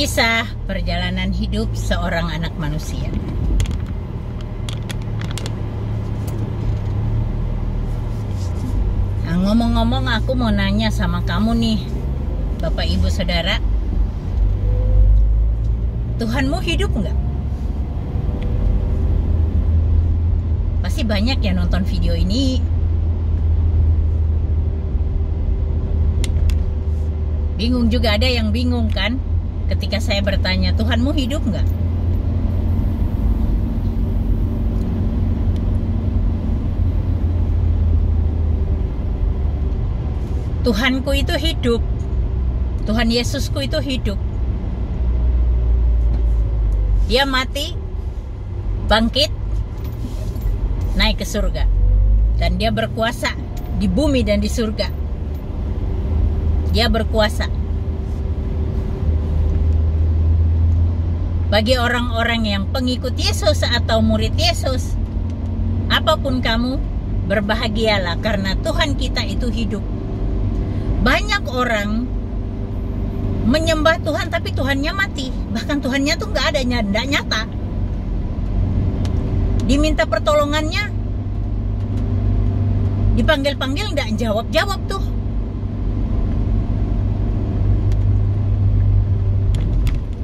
Kisah perjalanan hidup seorang anak manusia. Nah, ngomong-ngomong, aku mau nanya sama kamu nih, Bapak Ibu Saudara. Tuhanmu hidup nggak? Pasti banyak yang nonton video ini bingung juga, ada yang bingung kan ketika saya bertanya, Tuhanmu hidup nggak? Tuhanku itu hidup. Tuhan Yesusku itu hidup. Dia mati, bangkit, naik ke surga. Dan dia berkuasa di bumi dan di surga. Dia berkuasa. Bagi orang-orang yang pengikut Yesus atau murid Yesus, apapun kamu, berbahagialah karena Tuhan kita itu hidup. Banyak orang menyembah Tuhan tapi Tuhannya mati. Bahkan Tuhannya tuh nggak ada, nggak nyata. Diminta pertolongannya, dipanggil-panggil nggak jawab-jawab tuh.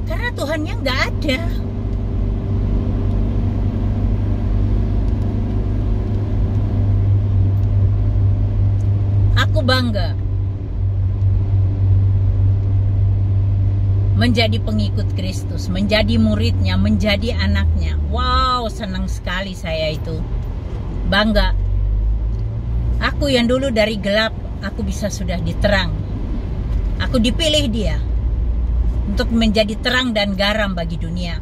Karena Tuhannya nggak ada. Aku bangga menjadi pengikut Kristus, menjadi muridnya, menjadi anaknya. Wow, senang sekali saya itu. Bangga. Aku yang dulu dari gelap, aku bisa sudah diterang. Aku dipilih dia untuk menjadi terang dan garam bagi dunia.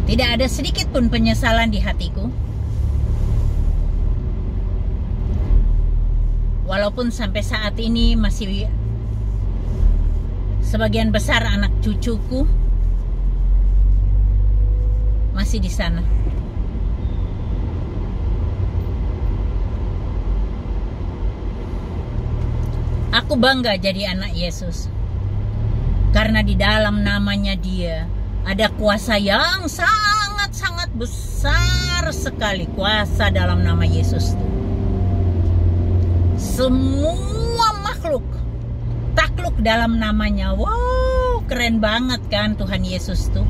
Tidak ada sedikit pun penyesalan di hatiku. Walaupun sampai saat ini masih sebagian besar anak cucuku masih di sana. Aku bangga jadi anak Yesus. Karena di dalam namanya dia ada kuasa yang sangat-sangat besar sekali. Kuasa dalam nama Yesus. Semua makhluk takluk dalam namanya. Wow, keren banget kan Tuhan Yesus tuh.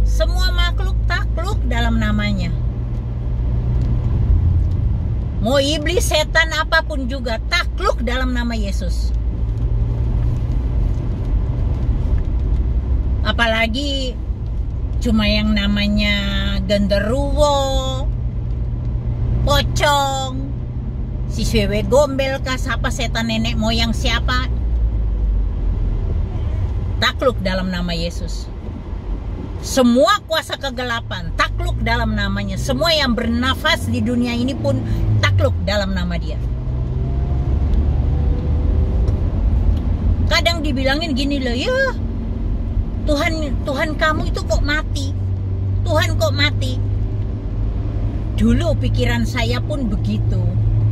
Semua makhluk takluk dalam namanya. Mau iblis, setan, apapun juga takluk dalam nama Yesus. Apalagi cuma yang namanya genderuwo, pocong, si cewek gombel kah, siapa setan nenek moyang siapa, takluk dalam nama Yesus. Semua kuasa kegelapan takluk dalam namanya. Semua yang bernafas di dunia ini pun takluk dalam nama dia. Kadang dibilangin gini loh, ya Tuhan kamu itu kok mati? Tuhan kok mati? Dulu pikiran saya pun begitu.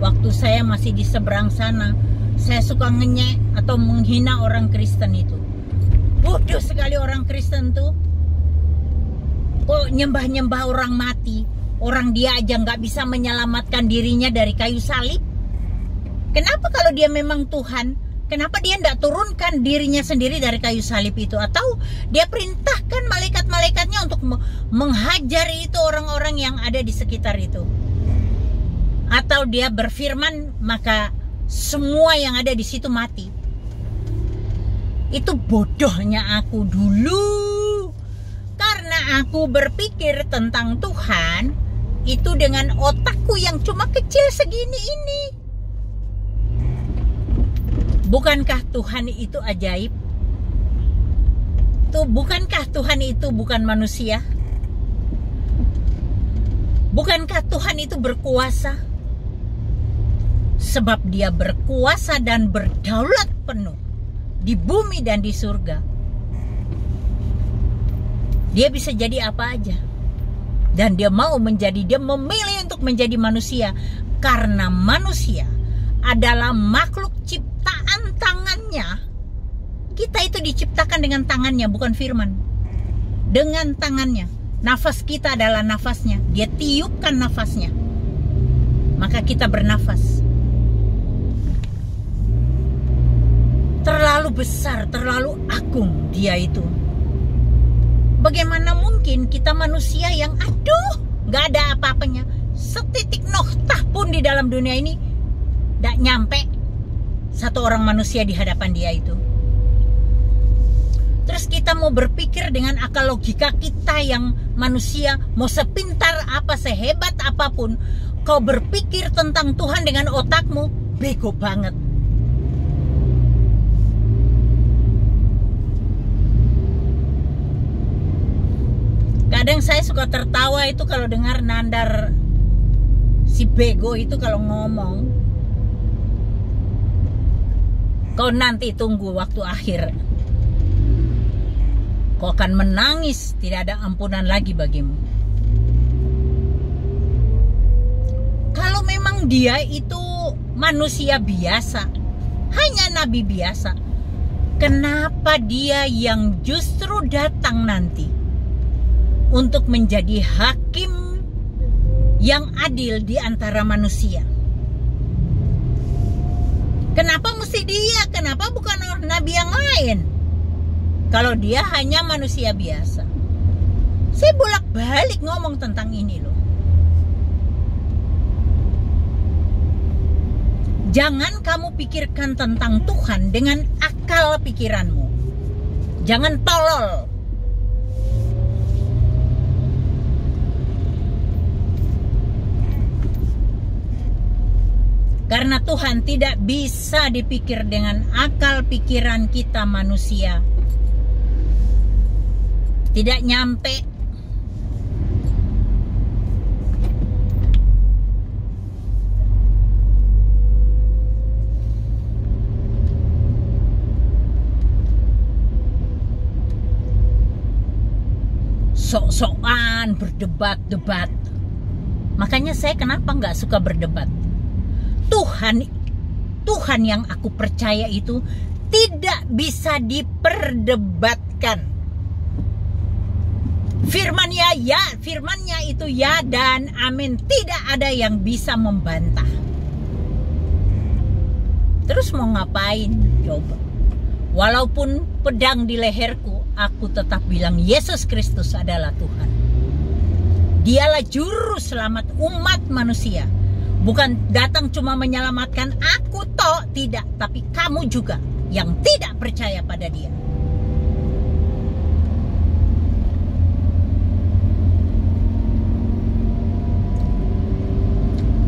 Waktu saya masih di seberang sana, saya suka ngenyek atau menghina orang Kristen itu. Bodoh sekali orang Kristen tuh. Kok nyembah-nyembah orang mati? Orang dia aja nggak bisa menyelamatkan dirinya dari kayu salib. Kenapa kalau dia memang Tuhan, kenapa dia nggak turunkan dirinya sendiri dari kayu salib itu? Atau dia perintahkan malaikat-malaikatnya untuk menghajar itu orang-orang yang ada di sekitar itu? Atau dia berfirman maka semua yang ada di situ mati? Itu bodohnya aku dulu. Karena aku berpikir tentang Tuhan itu dengan otakku yang cuma kecil segini ini. Bukankah Tuhan itu ajaib? Bukankah Tuhan itu bukan manusia? Bukankah Tuhan itu berkuasa? Sebab dia berkuasa dan berdaulat penuh di bumi dan di surga. Dia bisa jadi apa aja. Dan dia mau menjadi, dia memilih untuk menjadi manusia. karena manusia adalah makhluk ciptaan tangannya. Kita itu diciptakan dengan tangannya, bukan firman. Dengan tangannya. Nafas kita adalah nafasnya. Dia tiupkan nafasnya, maka kita bernafas. Terlalu besar, terlalu agung dia itu. Bagaimana mungkin kita manusia yang gak ada apa-apanya, setitik noktah pun di dalam dunia ini gak nyampe satu orang manusia di hadapan dia itu. Terus kita mau berpikir dengan akal logika kita yang manusia, mau sepintar apa, sehebat apapun, kau berpikir tentang Tuhan dengan otakmu, bego banget. Kadang saya suka tertawa itu kalau dengar Nandar si bego itu kalau ngomong. Kau nanti tunggu waktu akhir. Kau akan menangis, tidak ada ampunan lagi bagimu. Kalau memang dia itu manusia biasa, hanya nabi biasa, kenapa dia yang justru datang nanti untuk menjadi hakim yang adil di antara manusia? Kenapa mesti dia? Kenapa bukan orang nabi yang lain? Kalau dia hanya manusia biasa. Saya bolak-balik ngomong tentang ini loh. Jangan kamu pikirkan tentang Tuhan dengan akal pikiranmu. Jangan tolol. Karena Tuhan tidak bisa dipikir dengan akal pikiran kita manusia. Tidak nyampe. Sok-sokan berdebat-debat. Makanya saya kenapa nggak suka berdebat. Tuhan yang aku percaya itu tidak bisa diperdebatkan. Firmannya itu ya dan amin. Tidak ada yang bisa membantah. Terus mau ngapain? Coba. Walaupun pedang di leherku, aku tetap bilang Yesus Kristus adalah Tuhan. Dialah juru selamat umat manusia. Bukan datang cuma menyelamatkan aku toh, tidak. Tapi kamu juga yang tidak percaya pada dia.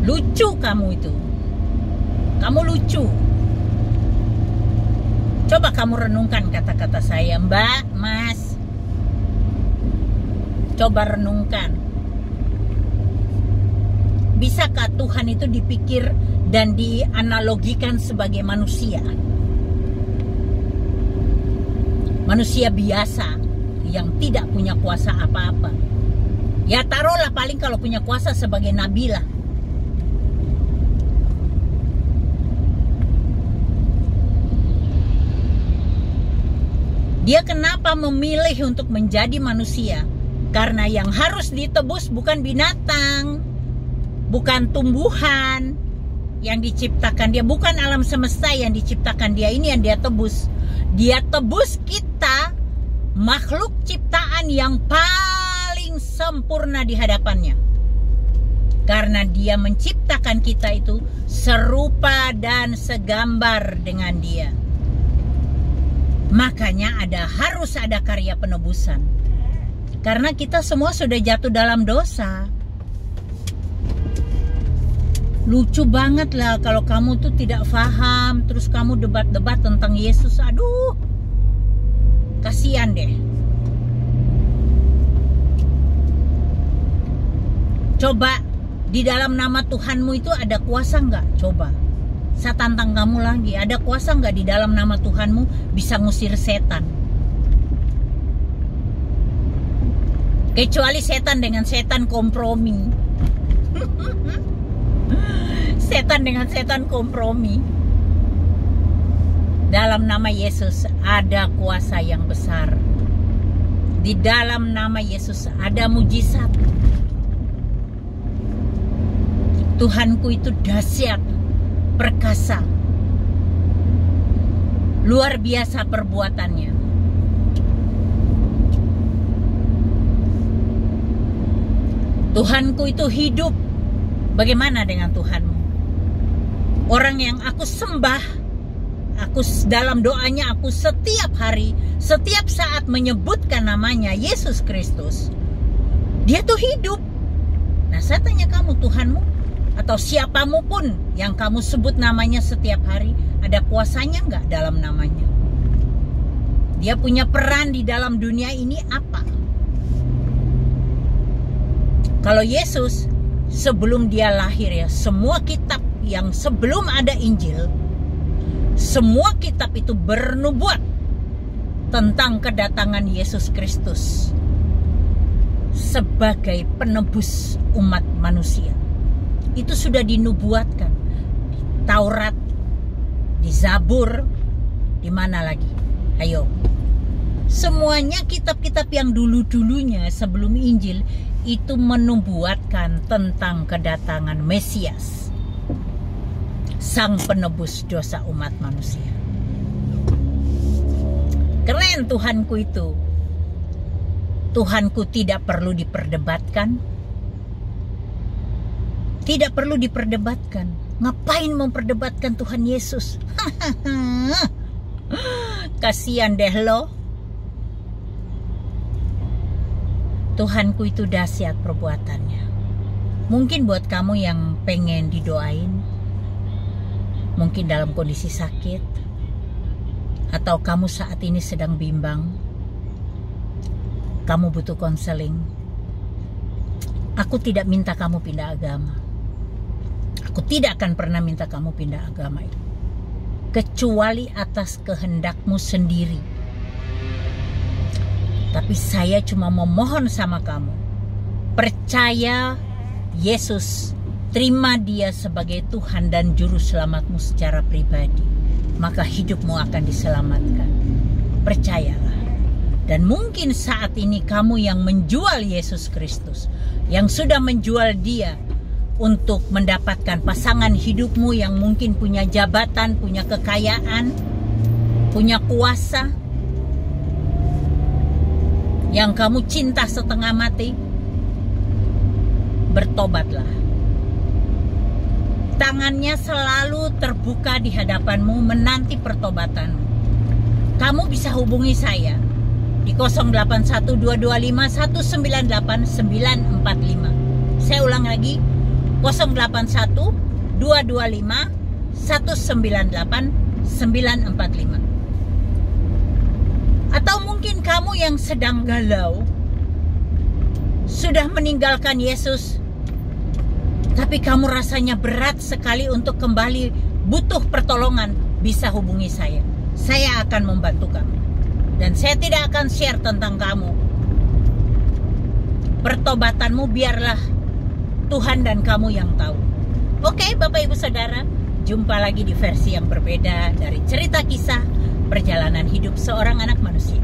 Lucu kamu itu. Kamu lucu. Coba kamu renungkan kata-kata saya, Mbak, Mas. Coba renungkan. Bisakah Tuhan itu dipikir dan dianalogikan sebagai manusia? Manusia biasa yang tidak punya kuasa apa-apa. Ya taruhlah paling kalau punya kuasa sebagai nabi lah. Dia kenapa memilih untuk menjadi manusia? Karena yang harus ditebus bukan binatang, bukan tumbuhan yang diciptakan dia, bukan alam semesta yang diciptakan dia. Ini yang dia tebus. Dia tebus kita, makhluk ciptaan yang paling sempurna di hadapannya. Karena dia menciptakan kita itu serupa dan segambar dengan dia. Makanya harus ada karya penebusan. Karena kita semua sudah jatuh dalam dosa. Lucu banget lah kalau kamu tuh tidak paham, terus kamu debat-debat tentang Yesus. Aduh, kasihan deh. Coba, di dalam nama Tuhanmu itu ada kuasa nggak? Coba. Saya tantang kamu lagi, ada kuasa nggak di dalam nama Tuhanmu bisa ngusir setan? Kecuali setan dengan setan kompromi. setan dengan setan kompromi. Dalam nama Yesus ada kuasa yang besar. Di dalam nama Yesus ada mujizat. Tuhanku itu dahsyat, perkasa, luar biasa perbuatannya. Tuhanku itu hidup. Bagaimana dengan Tuhanmu? Orang yang aku sembah, aku dalam doanya aku setiap hari, setiap saat menyebutkan namanya Yesus Kristus. Dia tuh hidup. Nah, saya tanya kamu, Tuhanmu atau siapamu pun yang kamu sebut namanya setiap hari, ada kuasanya nggak dalam namanya? Dia punya peran di dalam dunia ini apa? Kalau Yesus, sebelum dia lahir ya, semua kitab yang sebelum ada Injil, semua kitab itu bernubuat tentang kedatangan Yesus Kristus sebagai penebus umat manusia. Itu sudah dinubuatkan di Taurat, di Zabur, di mana lagi? Ayo. Semuanya kitab-kitab yang dulu-dulunya sebelum Injil itu menubuatkan tentang kedatangan Mesias, sang penebus dosa umat manusia. Keren Tuhanku itu. Tuhanku tidak perlu diperdebatkan. Tidak perlu diperdebatkan. Ngapain memperdebatkan Tuhan Yesus? Kasihan deh lo. Tuhanku itu dahsyat perbuatannya. Mungkin buat kamu yang pengen didoain, mungkin dalam kondisi sakit, atau kamu saat ini sedang bimbang, kamu butuh konseling. Aku tidak minta kamu pindah agama. Aku tidak akan pernah minta kamu pindah agama itu, kecuali atas kehendakmu sendiri. Tapi saya cuma memohon sama kamu, percaya Yesus, terima dia sebagai Tuhan dan Juru Selamatmu secara pribadi, maka hidupmu akan diselamatkan. Percayalah. Dan mungkin saat ini kamu yang menjual Yesus Kristus, yang sudah menjual dia untuk mendapatkan pasangan hidupmu yang mungkin punya jabatan, punya kekayaan, punya kuasa, yang kamu cinta setengah mati, bertobatlah. Tangannya selalu terbuka di hadapanmu menanti pertobatanmu. Kamu bisa hubungi saya di 081225198945. Saya ulang lagi, 081225198945. Atau mungkin kamu yang sedang galau, sudah meninggalkan Yesus, tapi kamu rasanya berat sekali untuk kembali, butuh pertolongan, bisa hubungi saya. Saya akan membantu kamu. Dan saya tidak akan share tentang kamu. Pertobatanmu biarlah Tuhan dan kamu yang tahu. Oke, Bapak Ibu Saudara, jumpa lagi di versi yang berbeda dari cerita kisah perjalanan hidup seorang anak manusia.